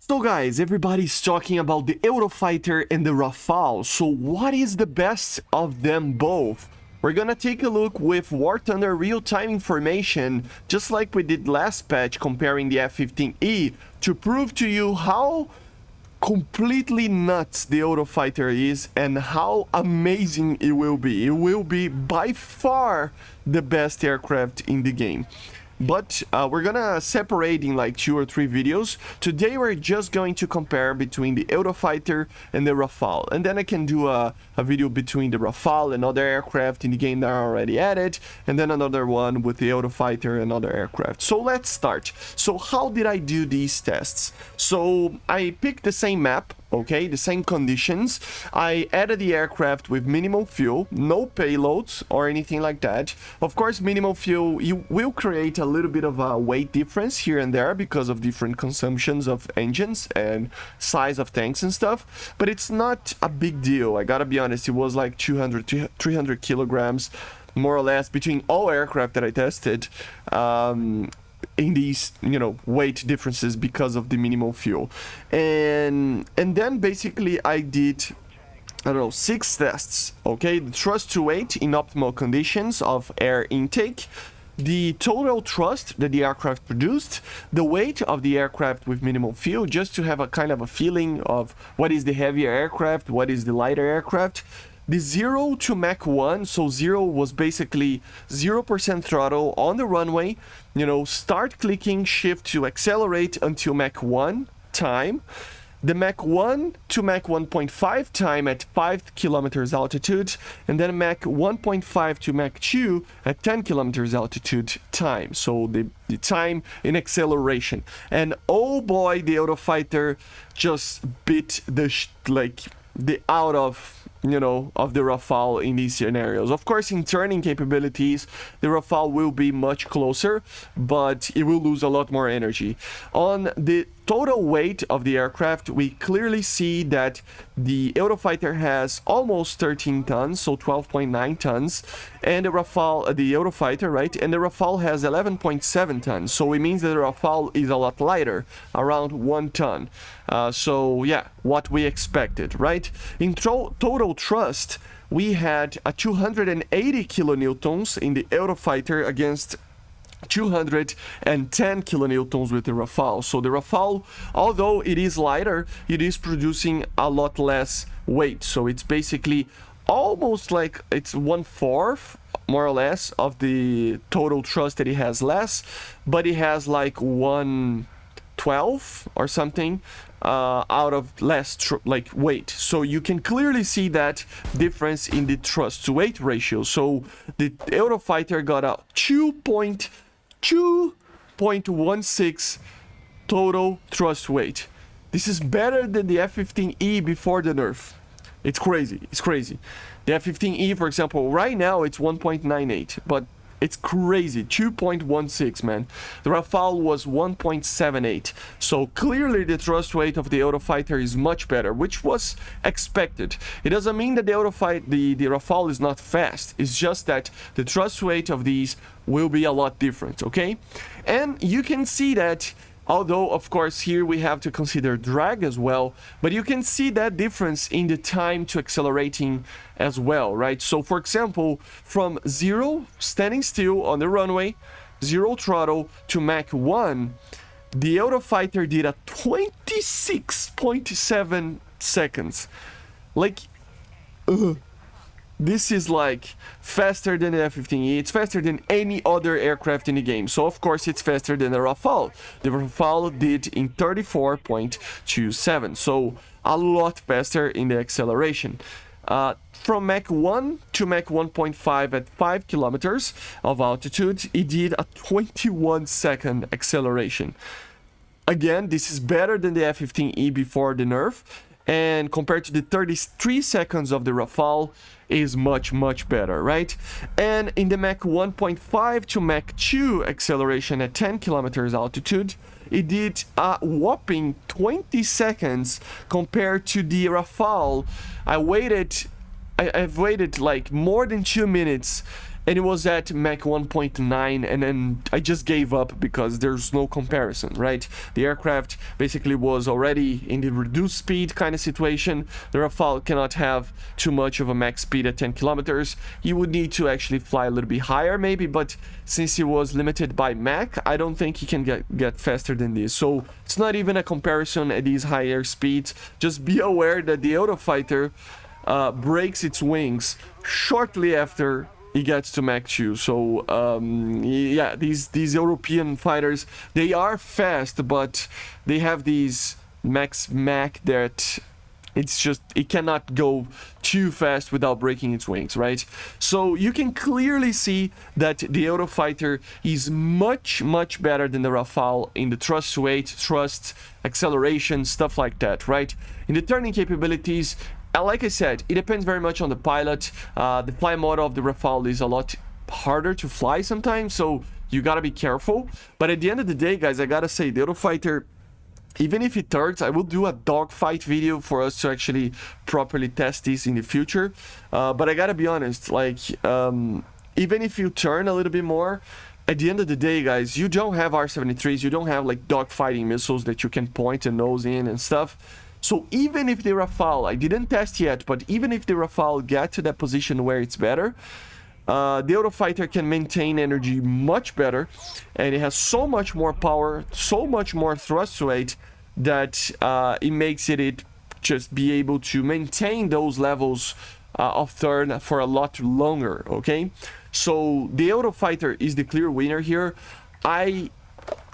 So guys, everybody's talking about the Eurofighter and the Rafale, so what is the best of them both? We're gonna take a look with War Thunder real-time information, just like we did last patch comparing the F-15E, to prove to you how completely nuts the Eurofighter is and how amazing it will be. It will be by far the best aircraft in the game. But we're gonna separate in like 2 or 3 videos. Today we're just going to compare between the Eurofighter and the Rafale, and then I can do a video between the Rafale and other aircraft in the game that are already added, and then another one with the Eurofighter and other aircraft. So let's start. So how did I do these tests? So I picked the same map, okay, the same conditions. I added the aircraft with minimal fuel, no payloads or anything like that. Of course, minimal fuel, you will create a little bit of a weight difference here and there because of different consumptions of engines and size of tanks and stuff, but it's not a big deal. I gotta be honest, it was like 200 to 300 kilograms more or less between all aircraft that I tested. In these, weight differences because of the minimal fuel. And then basically I did, I don't know, 6 tests, okay? The thrust to weight in optimal conditions of air intake, the total thrust that the aircraft produced, the weight of the aircraft with minimal fuel, just to have a kind of a feeling of what is the heavier aircraft, what is the lighter aircraft. The 0 to Mach 1, so 0 was basically 0% throttle on the runway, start clicking shift to accelerate until Mach 1 time. The Mach 1 to Mach 1.5 time at 5 kilometers altitude, and then Mach 1.5 to Mach 2 at 10 kilometers altitude time. So the time in acceleration. And oh boy, the Eurofighter just beat the out of the Rafale in these scenarios. Of course, in turning capabilities, the Rafale will be much closer, but it will lose a lot more energy. On the total weight of the aircraft, we clearly see that the Eurofighter has almost 13 tons, so 12.9 tons, and the Eurofighter, right? And the Rafale has 11.7 tons, so it means that the Rafale is a lot lighter, around 1 ton. So yeah, what we expected, right? In total thrust, we had a 280 kilonewtons in the Eurofighter against 210 kilonewtons with the Rafale. So the Rafale, although it is lighter, it is producing a lot less weight. So it's basically almost like it's 1/4 more or less of the total thrust that it has less, but it has like 1/12 or something out of less weight. So you can clearly see that difference in the thrust to weight ratio. So the Eurofighter got a 2.16 total thrust weight. This is better than the F-15E before the nerf. It's crazy. It's crazy. The F-15E, for example, right now it's 1.98, but it's crazy. 2.16, man. The Rafale was 1.78. So clearly the thrust weight of the Eurofighter is much better, which was expected. It doesn't mean that the Rafale is not fast. It's just that the thrust weight of these will be a lot different, okay? And you can see that, although of course here we have to consider drag as well, but you can see that difference in the time to accelerating as well, right? So for example, from 0 standing still on the runway, 0 throttle to Mach 1, the Eurofighter did a 26.7 seconds. This is like faster than the F-15E. It's faster than any other aircraft in the game. So of course it's faster than the Rafale. The Rafale did in 34.27. So a lot faster in the acceleration. From Mach 1 to Mach 1.5 at 5 kilometers of altitude, it did a 21-second acceleration. Again, this is better than the F-15E before the nerf, and compared to the 33 seconds of the Rafale is much, much better, right? And in the Mach 1.5 to Mach 2 acceleration at 10 kilometers altitude, it did a whopping 20 seconds compared to the Rafale. I've waited like more than 2 minutes and it was at Mach 1.9, and then I just gave up because there's no comparison, right? The aircraft basically was already in the reduced speed kind of situation. The Rafale cannot have too much of a max speed at 10 kilometers. You would need to actually fly a little bit higher maybe, but since he was limited by Mach, I don't think he can get faster than this. So it's not even a comparison at these higher speeds. Just be aware that the Eurofighter breaks its wings shortly after he gets to Mach 2. So yeah, these European fighters, they are fast, but they have these max Mach that it's just, it cannot go too fast without breaking its wings, right? So you can clearly see that the Eurofighter is much better than the Rafale in the thrust weight, thrust, acceleration, stuff like that, right? In the turning capabilities, like I said, it depends very much on the pilot. The flight model of the Rafale is a lot harder to fly sometimes, so you gotta be careful. But at the end of the day, guys, I gotta say, the Eurofighter, even if it turns, I will do a dogfight video for us to actually properly test this in the future. But I gotta be honest, like, even if you turn a little bit more, at the end of the day, guys, you don't have R-73s, you don't have like dogfighting missiles that you can point a nose in and stuff. So even if the Rafale, I didn't test yet, but even if the Rafale get to that position where it's better, the Eurofighter can maintain energy much better, and it has so much more power, so much more thrust weight, that it makes it just be able to maintain those levels of turn for a lot longer, okay? So the Eurofighter is the clear winner here. I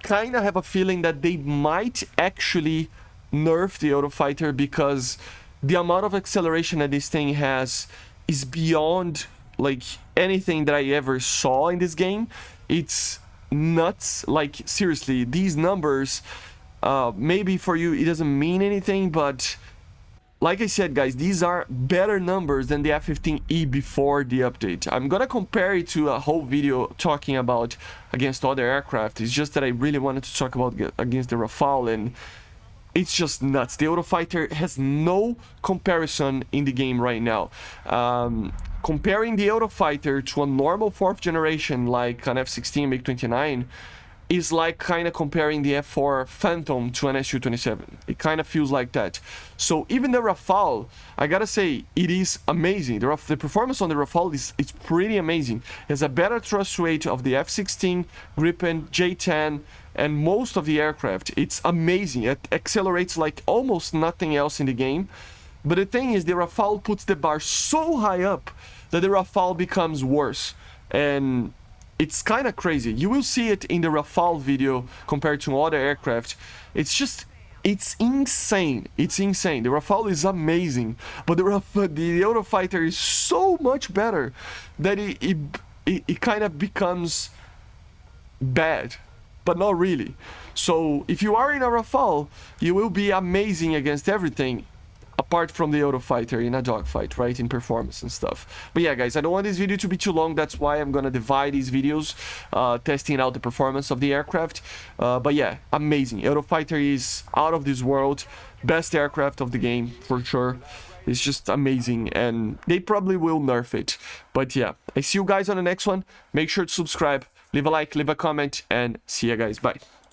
kind of have a feeling that they might actually nerf the Eurofighter because the amount of acceleration that this thing has is beyond like anything that I ever saw in this game. It's nuts. Like, seriously, these numbers, maybe for you it doesn't mean anything, but like I said, guys, these are better numbers than the F-15E before the update. I'm gonna compare it to a whole video talking about against other aircraft. It's just that I really wanted to talk about against the Rafale, and it's just nuts. The Eurofighter has no comparison in the game right now. Comparing the Eurofighter to a normal 4th generation like an F-16 MiG-29 is like kind of comparing the F-4 Phantom to an Su-27. It kind of feels like that. So even the Rafale, I gotta say, it is amazing. The performance on the Rafale is pretty amazing. It has a better thrust weight of the F-16, Gripen, J-10, and most of the aircraft. It's amazing. It accelerates like almost nothing else in the game. But the thing is, the Rafale puts the bar so high up that the Rafale becomes worse. And it's kind of crazy. You will see it in the Rafale video compared to other aircraft. It's just, it's insane. It's insane. The Rafale is amazing, but the Eurofighter is so much better that it kind of becomes bad, but not really. So if you are in a Rafale, you will be amazing against everything, apart from the Eurofighter in a dogfight, right, in performance and stuff. But yeah, guys, I don't want this video to be too long. That's why I'm gonna divide these videos, testing out the performance of the aircraft. But yeah, amazing. Eurofighter is out of this world. Best aircraft of the game, for sure. It's just amazing, and they probably will nerf it. But yeah, I see you guys on the next one. Make sure to subscribe, leave a like, leave a comment, and see ya, guys. Bye.